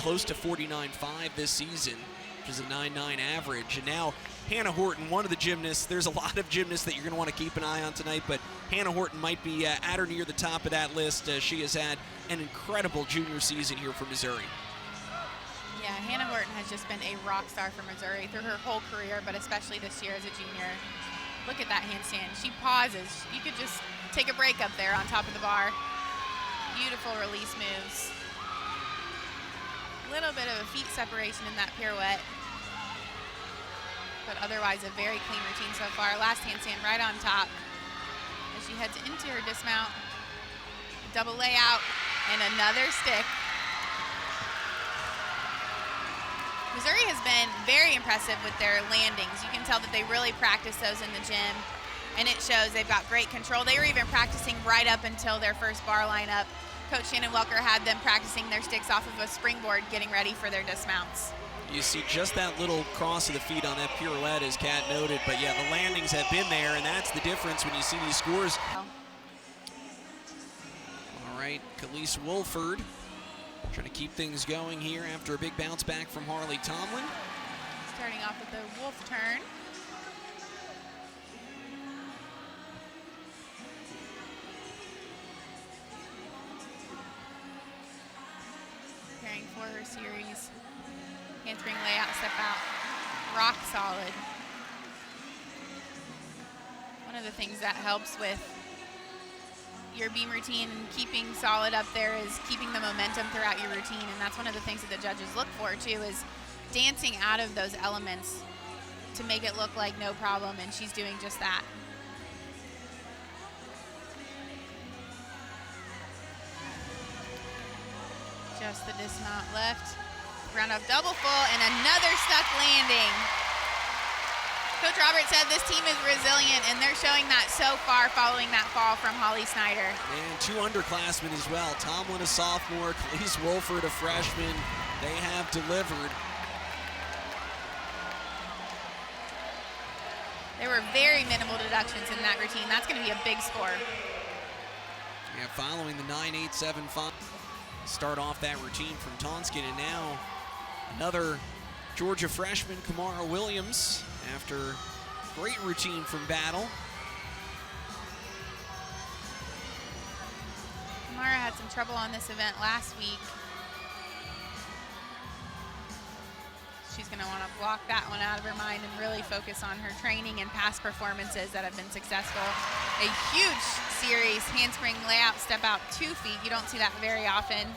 close to 49.5 this season, which is a 9.9 average. And now Hannah Horton, one of the gymnasts. There's a lot of gymnasts that you're going to want to keep an eye on tonight, but Hannah Horton might be at or near the top of that list. She has had an incredible junior season here for Missouri. Yeah, Hannah Horton has just been a rock star for Missouri through her whole career, but especially this year as a junior. Look at that handstand. She pauses. You could just take a break up there on top of the bar. Beautiful release moves. A little bit of a feet separation in that pirouette, but otherwise a very clean routine so far. Last handstand right on top as she heads into her dismount. Double layout and another stick. Missouri has been very impressive with their landings. You can tell that they really practice those in the gym, and it shows. They've got great control. They were even practicing right up until their first bar lineup. Coach Shannon Welker had them practicing their sticks off of a springboard, getting ready for their dismounts. You see just that little cross of the feet on that pirouette, as Kat noted, but yeah, the landings have been there, and that's the difference when you see these scores. Oh. All right, Khalees Wolford trying to keep things going here after a big bounce back from Harley Tomlin. Starting off with the wolf turn. Preparing for her series. Handspring layout, step out. Rock solid. One of the things that helps with your beam routine and keeping solid up there is keeping the momentum throughout your routine, and that's one of the things that the judges look for too, is dancing out of those elements to make it look like no problem, and she's doing just that. Just the dismount left. Round off double full and another stuck landing. Coach Roberts said this team is resilient, and they're showing that so far following that fall from Holly Snyder. And two underclassmen as well. Tomlin, a sophomore, Khalees Wolford, a freshman. They have delivered. There were very minimal deductions in that routine. That's going to be a big score. Yeah, following the 9.875. Start off that routine from Tonskin, and now another Georgia freshman, Kamara Williams, after great routine from Battle. Kamara had some trouble on this event last week. She's going to want to block that one out of her mind and really focus on her training and past performances that have been successful. A huge series, handspring layout, step out 2 feet. You don't see that very often.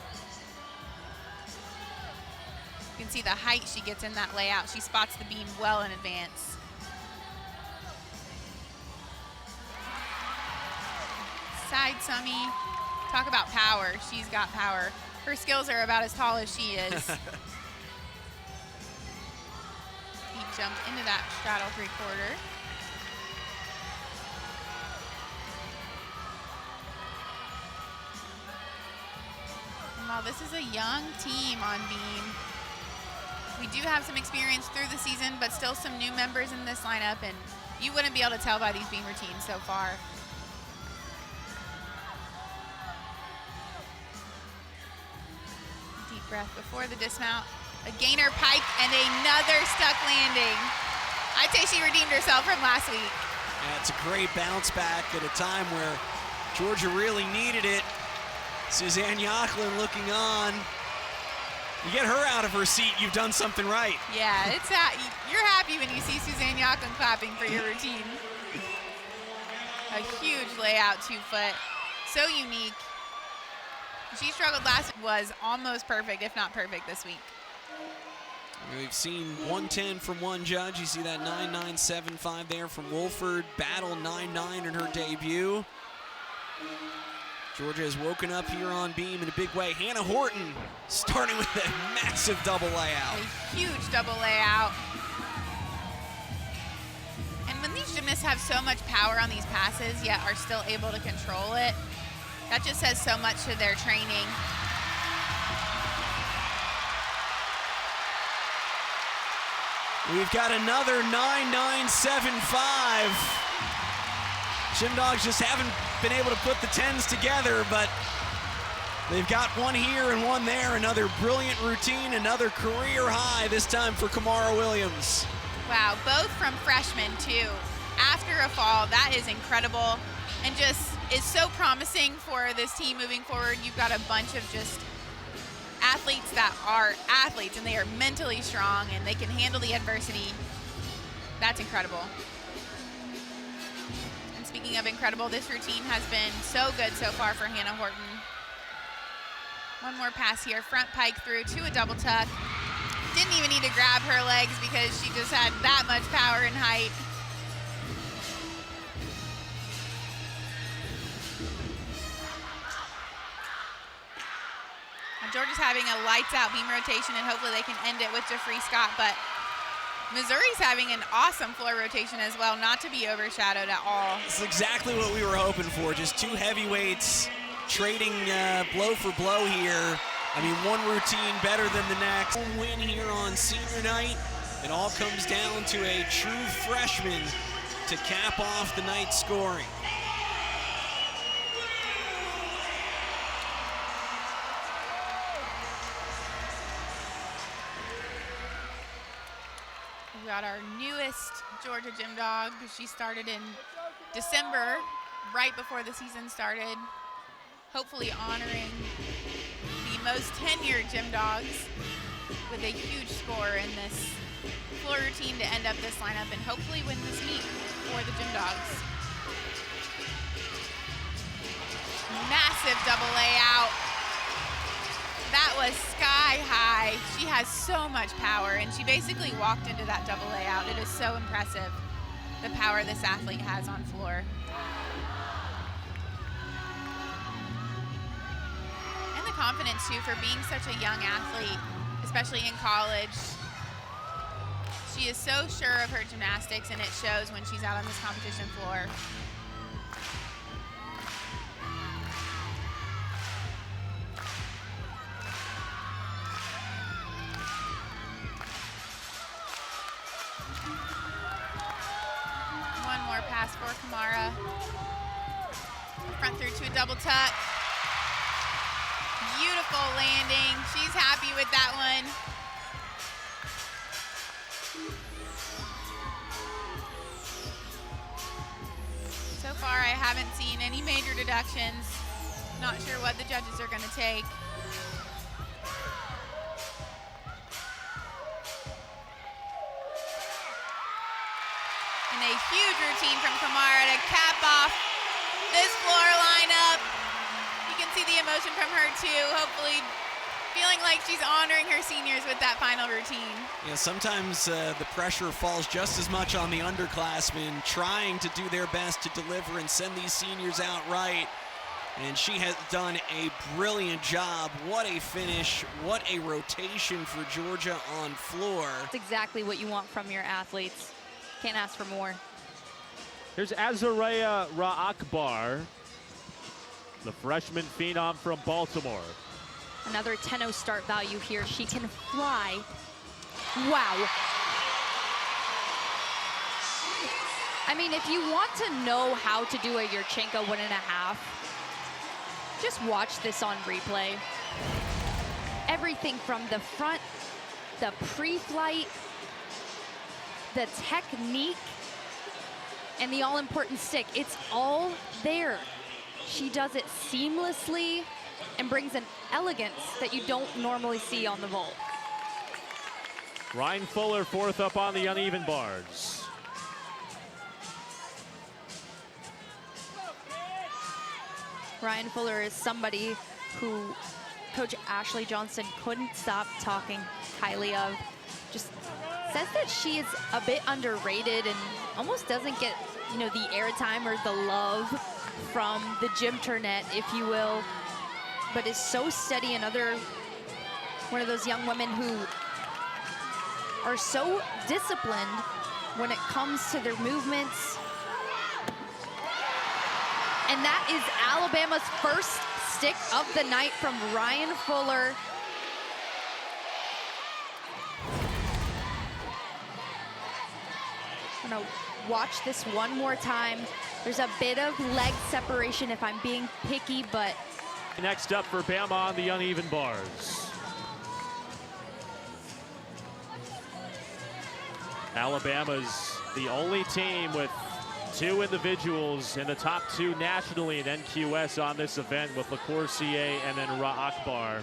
You can see the height she gets in that layout. She spots the beam well in advance. Side summy. Talk about power. She's got power. Her skills are about as tall as she is. He jumped into that straddle 3/4. And while this is a young team on beam, we do have some experience through the season, but still some new members in this lineup, and you wouldn't be able to tell by these beam routines so far. Deep breath before the dismount. A gainer pike and another stuck landing. I'd say she redeemed herself from last week. Yeah, it's a great bounce back at a time where Georgia really needed it. Suzanne Yachlin looking on. You get her out of her seat, you've done something right. Yeah, you're happy when you see Suzanne Yachlin clapping for your routine. A huge layout 2 foot, so unique. She struggled last week, was almost perfect, if not perfect this week. We've seen 110 from one judge. You see that 9.975 there from Wolford. Battle 9.9 in her debut. Georgia has woken up here on beam in a big way. Hannah Horton starting with a massive double layout. A huge double layout. And when these gymnasts have so much power on these passes, yet are still able to control it, that just says so much to their training. We've got another 9.975. Gym Dogs just haven't been able to put the 10s together, but They've got one here and one there. Another brilliant routine, another career high, this time for Kamara Williams. Wow, both from freshmen too. After a fall, that is incredible and just is so promising for this team moving forward. You've got a bunch of just athletes that are athletes, and they are mentally strong and they can handle the adversity. That's incredible. And speaking of incredible, this routine has been so good so far for Hannah Horton. One more pass here, front pike through to a double tuck. Didn't even need to grab her legs because she just had that much power and height. Georgia's having a lights-out beam rotation, and hopefully they can end it with Jeffrey Scott, but Missouri's having an awesome floor rotation as well, not to be overshadowed at all. This is exactly what we were hoping for, just two heavyweights trading blow for blow here. I mean, one routine better than the next. Win here on senior night. It all comes down to a true freshman to cap off the night scoring. We got our newest Georgia Gym Dog. She started in December, right before the season started, hopefully honoring the most tenured Gym Dogs with a huge score in this floor routine to end up this lineup and hopefully win this meet for the Gym Dogs. Massive double layout. That was sky high. She has so much power, and she basically walked into that double layout. It is so impressive, the power this athlete has on floor. And the confidence, too, for being such a young athlete, especially in college. She is so sure of her gymnastics, and it shows when she's out on this competition floor. Pass for Kamara. Front through to a double tuck. Beautiful landing. She's happy with that one. So far, I haven't seen any major deductions. Not sure what the judges are going to take. And a huge routine from Kamara to cap off this floor lineup. You can see the emotion from her too, hopefully feeling like she's honoring her seniors with that final routine. Yeah, sometimes the pressure falls just as much on the underclassmen trying to do their best to deliver and send these seniors out right. And she has done a brilliant job. What a finish, what a rotation for Georgia on floor. That's exactly what you want from your athletes. Can't ask for more. Here's Azariah Ra-Akbar, the freshman phenom from Baltimore. Another 10-0 start value here. She can fly. Wow. I mean, if you want to know how to do a Yurchenko 1.5, just watch this on replay. Everything from the front, the pre-flight, the technique, and the all-important stick. It's all there. She does it seamlessly and brings an elegance that you don't normally see on the vault. Ryan Fuller fourth up on the uneven bars. Ryan Fuller is somebody who Coach Ashley Johnson couldn't stop talking highly of. Just says that she is a bit underrated and almost doesn't get, you know, the airtime or the love from the gymternet, if you will, but is so steady. Another one of those young women who are so disciplined when it comes to their movements. And that is Alabama's first stick of the night from Ryan Fuller. I'm gonna watch this one more time. There's a bit of leg separation if I'm being picky, but Next up for Bama on the uneven bars. Alabama's the only team with 2 individuals in the top 2 nationally in NQS on this event, with LaCourcier and then Ra Akbar.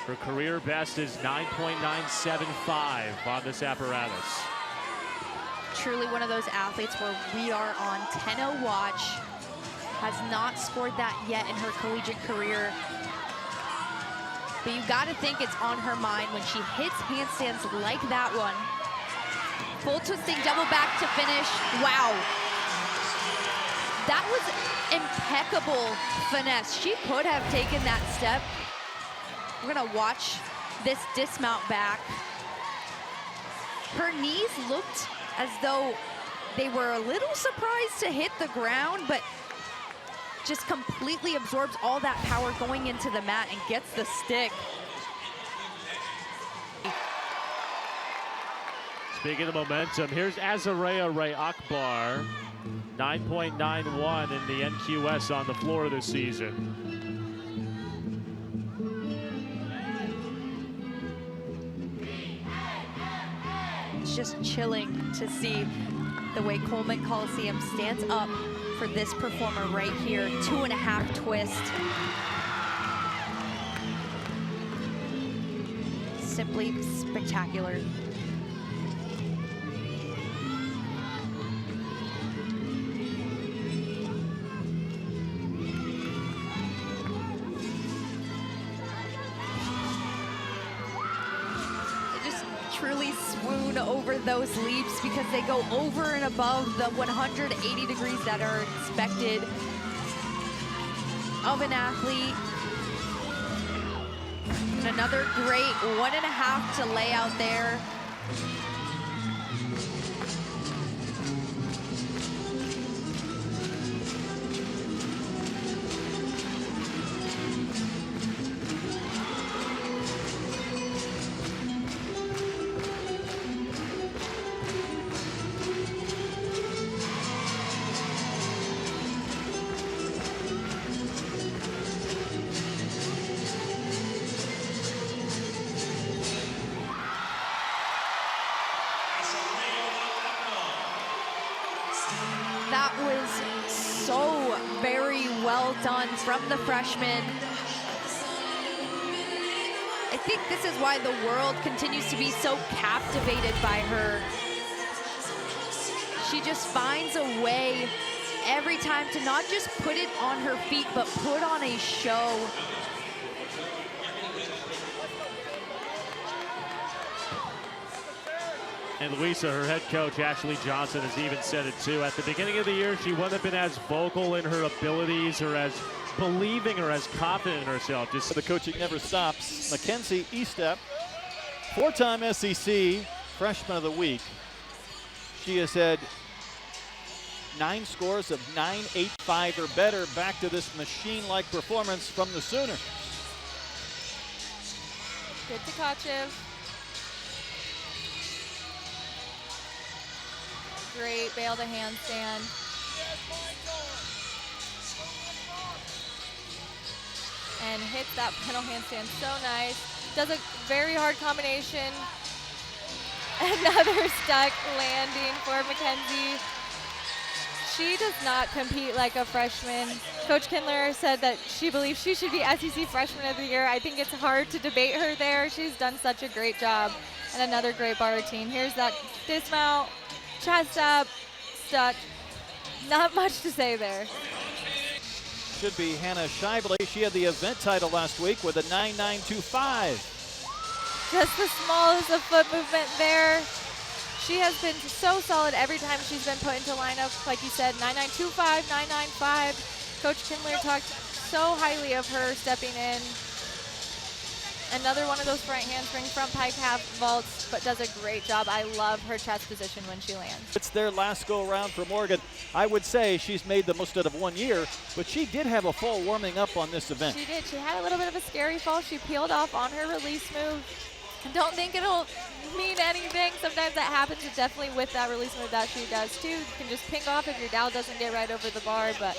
Her career best is 9.975 on this apparatus. Truly one of those athletes where we are on 10-0 watch. Has not scored that yet in her collegiate career. But you gotta think it's on her mind when she hits handstands like that one. Full twisting double back to finish. Wow. That was impeccable finesse. She could have taken that step. We're gonna watch this dismount back. Her knees looked as though they were a little surprised to hit the ground, but just completely absorbs all that power going into the mat and gets the stick. Speaking of momentum, here's Azariah Ray Akbar, 9.91 in the NQS on the floor this season. It's just chilling to see the way Coleman Coliseum stands up for this performer right here. 2.5 twist. Simply spectacular. Truly swoon over those leaps because they go over and above the 180 degrees that are expected of an athlete. And another great 1.5 to lay out there. That was so very well done from the freshman. I think this is why the world continues to be so captivated by her. She just finds a way every time to not just put it on her feet, but put on a show. And Louisa, her head coach, Ashley Johnson, has even said it too. At the beginning of the year, she wouldn't have been as vocal in her abilities or as believing or as confident in herself. Just the coaching never stops. Mackenzie Estep, 4-time SEC Freshman of the Week. She has had 9 scores of 9.85 or better. Back to this machine-like performance from the Sooner. Good to Tkachev. Great bail to handstand. And hits that pedal handstand so nice. Does a very hard combination. Another stuck landing for Mackenzie. She does not compete like a freshman. Coach Kindler said that she believes she should be SEC Freshman of the Year. I think it's hard to debate her there. She's done such a great job. And another great bar routine. Here's that dismount. Chest up, stuck. Not much to say there. Should be Hannah Shively. She had the event title last week with a 9.925. Just the smallest of foot movement there. She has been so solid every time she's been put into lineup. Like you said, 9.925, 9.95. Coach Kindler talked so highly of her stepping in. Another one of those front handspring, front pike half vaults, but does a great job. I love her chest position when she lands. It's their last go around for Morgan. I would say she's made the most out of 1 year, but she did have a fall warming up on this event. She did. She had a little bit of a scary fall. She peeled off on her release move. I don't think it'll mean anything. Sometimes that happens, but definitely with that release move that she does too. You can just ping off if your dowel doesn't get right over the bar, but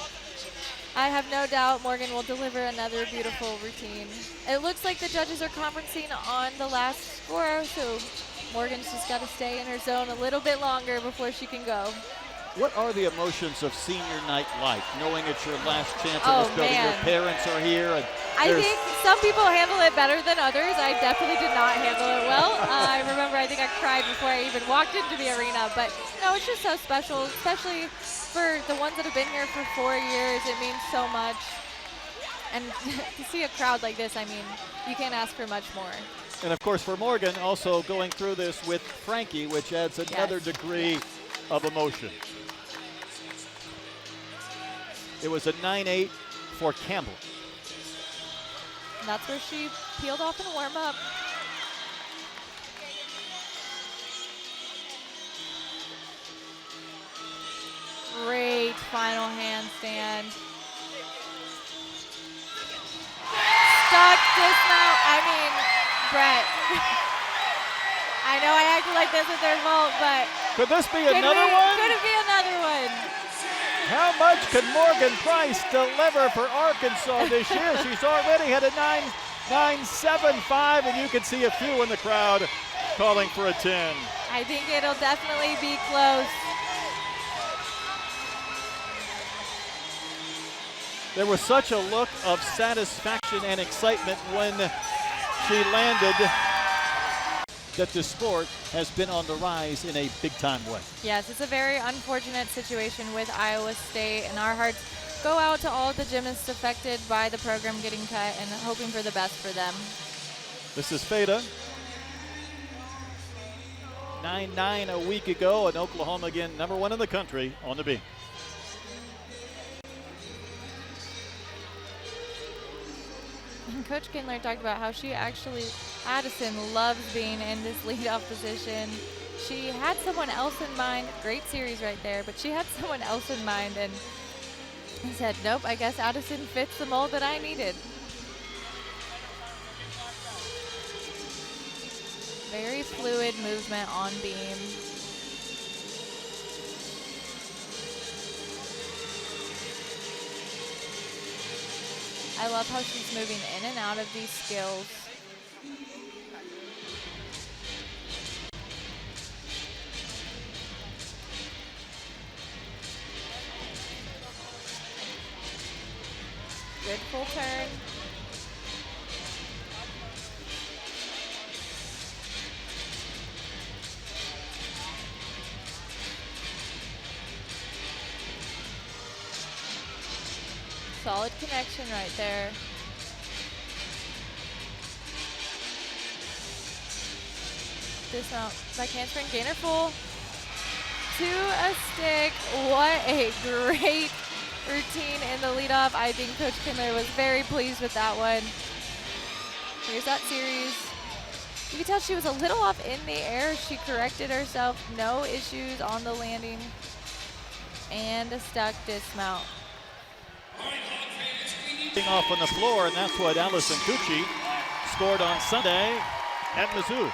I have no doubt Morgan will deliver another beautiful routine. It looks like the judges are conferencing on the last score, so Morgan's just got to stay in her zone a little bit longer before she can go. What are the emotions of senior night like, knowing it's your last chance Oh, in this building? man. Your parents are here. And I think some people handle it better than others. I definitely did not handle it well. I remember I think I cried before I even walked into the arena. But no, it's just so special, especially for the ones that have been here for 4 years. It means so much. And to see a crowd like this, I mean, you can't ask for much more. And of course for Morgan, also going through this with Frankie, which adds another degree of emotion. It was a 9-8 for Campbell. And that's where she peeled off in a warm-up. Great final handstand. Stuck dismount. I mean, Brett. I know I acted like this was their fault, but Could this be another one? could it be another one? How much can Morgan Price deliver for Arkansas this year? She's already had a 9.975, and you can see a few in the crowd calling for a 10. I think it'll definitely be close. There was such a look of satisfaction and excitement when she landed that the sport has been on the rise in a big-time way. Yes, it's a very unfortunate situation with Iowa State, and our hearts go out to all the gymnasts affected by the program getting cut and hoping for the best for them. This is Feda. 9-9 a week ago, and Oklahoma again #1 in the country on the beam. And Coach Kindler talked about how Addison loves being in this leadoff position. She had someone else in mind. Great series right there, but she had someone else in mind, and he said, nope, I guess Addison fits the mold that I needed. Very fluid movement on beam. I love how she's moving in and out of these skills. Good full turn. Solid connection right there. Dismount, back handspring, gainer full to a stick. What a great routine in the leadoff. I think Coach Kindler was very pleased with that one. Here's that series. You can tell she was a little off in the air. She corrected herself. No issues on the landing. And a stuck dismount. Off on the floor, and that's what Allison Cucci scored on Sunday at Mizzou.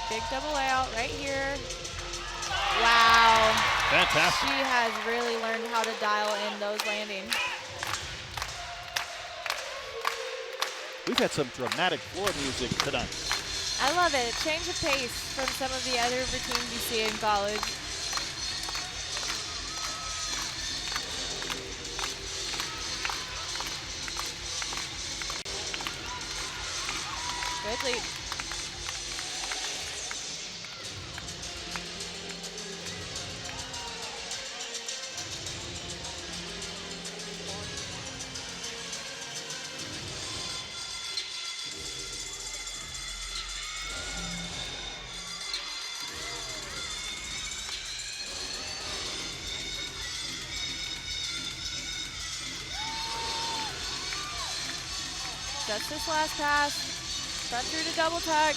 Big double out right here. Wow. Fantastic. She has really learned how to dial in those landings. We've had some dramatic floor music tonight. I love it. Change of pace from some of the other routines you see in college. Good leap. Just this last pass. Front through to double tuck.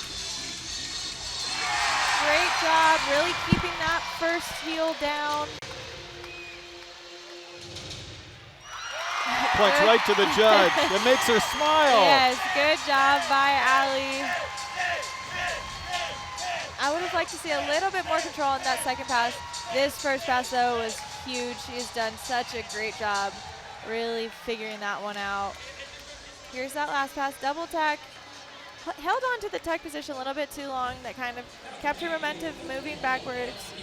Great job, really keeping that first heel down. points right to the judge. It makes her smile. Yes, good job by Allie. I would have liked to see a little bit more control in that second pass. This first pass, though, was huge. She has done such a great job really figuring that one out. Here's that last pass, double tack. Held on to the tuck position a little bit too long. That kind of kept her momentum moving backwards.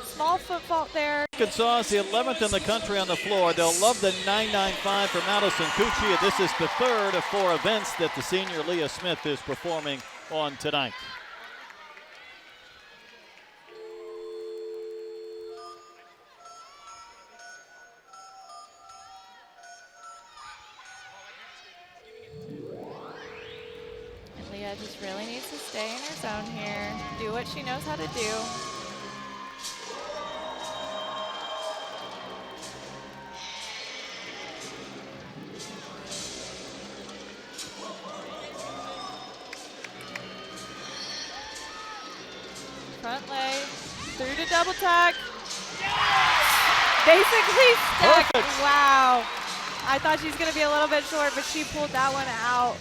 Small foot fault there. Arkansas is the 11th in the country on the floor. They'll love the 995 for Madison Cucci. And this is the third of 4 events that the senior Leah Smith is performing on tonight. Leah just really needs to stay in her zone here, do what she knows how to do. Front leg, through to double tuck. Basically stuck. Perfect. Wow. I thought she was going to be a little bit short, but she pulled that one out.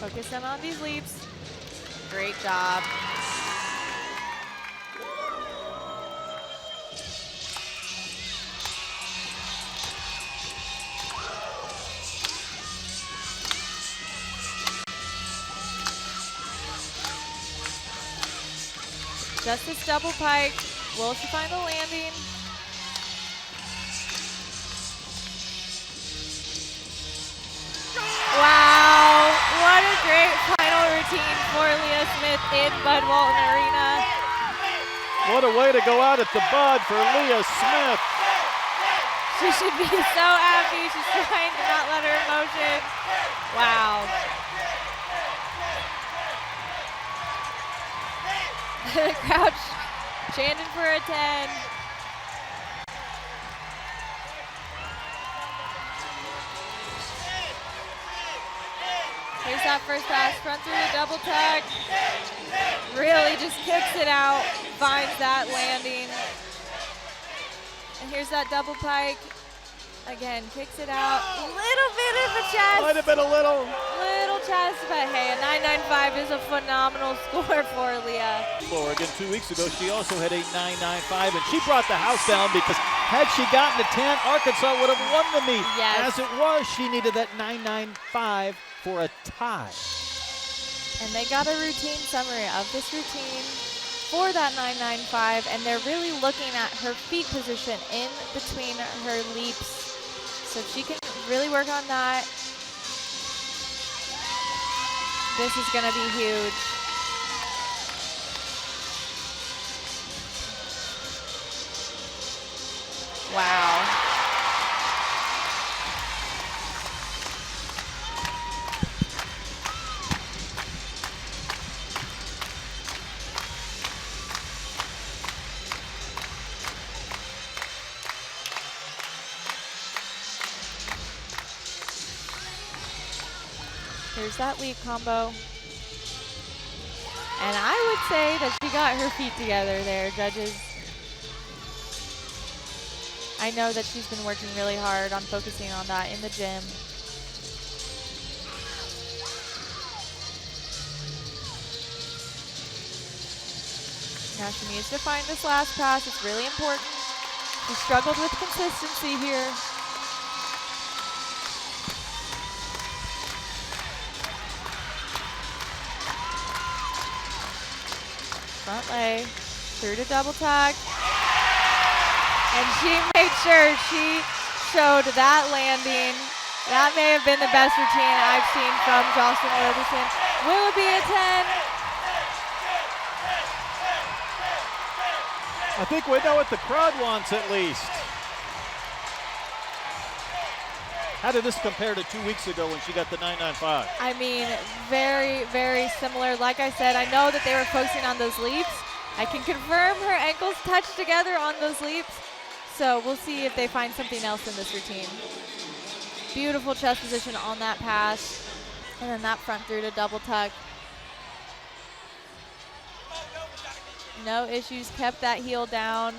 Focus in on these leaps. Great job. Justice double pike. Will she find the landing? Wow, what a great final routine for Leah Smith in Bud Walton Arena. What a way to go out at the Bud for Leah Smith. She should be so happy. She's trying to not let her emotion. Wow. The crowd chanting for a 10. Here's that first pass, front through the double tuck. Really just kicks it out, finds that landing. And here's that double pike. Again, kicks it out. A little bit of a chest. Might have been a little. Little chest, but hey, a 995 is a phenomenal score for Leah. Again, 2 weeks ago, she also had a 995, and she brought the house down because had she gotten to 10, Arkansas would have won the meet. Yes. As it was, she needed that 995 for a tie. And they got a routine summary of this routine for that 995, and they're really looking at her feet position in between her leaps. So if she can really work on that, this is going to be huge. Wow. Here's that leap combo. And I would say that she got her feet together there, judges. I know that she's been working really hard on focusing on that in the gym. Now she needs to find this last pass. It's really important. She struggled with consistency here. Front leg, through to double tuck. And she made sure she showed that landing. That may have been the best routine I've seen from Jocelyn Roberson. Will it be a 10? I think we know what the crowd wants at least. How did this compare to 2 weeks ago when she got the 995? I mean, very, very similar. Like I said, I know that they were focusing on those leaps. I can confirm her ankles touched together on those leaps. So we'll see if they find something else in this routine. Beautiful chest position on that pass. And then that front through to double tuck. No issues, kept that heel down.